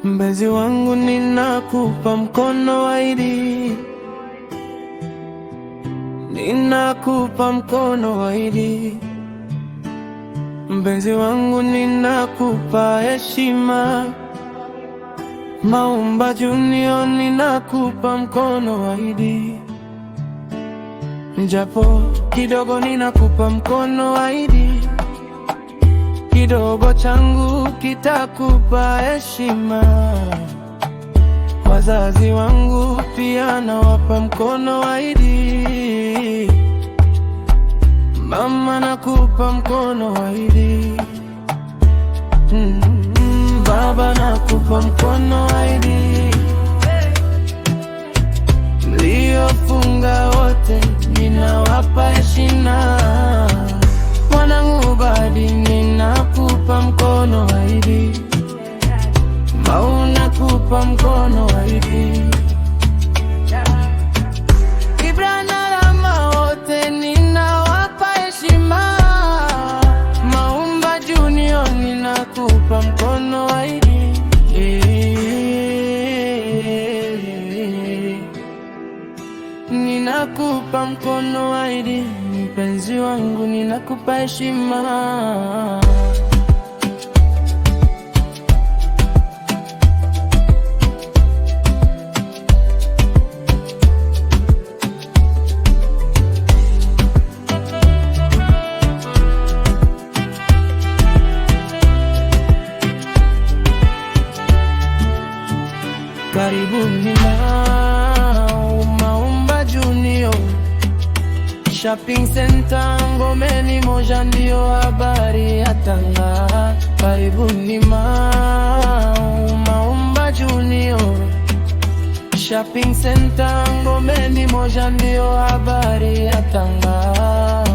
Mpenzi wangu ninakupa mkono waidi, ninakupa mkono waidi. Mpenzi wangu ninakupa heshima, Maumba Junior ninakupa mkono waidi. Japo kidogo ninakupa mkono waidi, kidogo changu kitakupa heshima. Wazazi wangu pia nawapa mkono waidi, mama nakupa mkono waidi, baba nakupa mkono waidi. Mliofunga wote ninawapa heshima, mwanangu Badi ninakupa mkono waidi, Mau nakupa mkono waidi, Ibra na Rama wote ninawapa heshima, Maumba Junior ninakupa mkono waidi. Ninakupa mkono waidi, mpenzi wangu ninakupa heshima. Karibuni Maumba Junior Shopping Center, Ngomeni moja ndio habari ya Tanga. Karibuni Maumba Junior Shopping Center, Ngomeni moja ndio habari ya Tanga.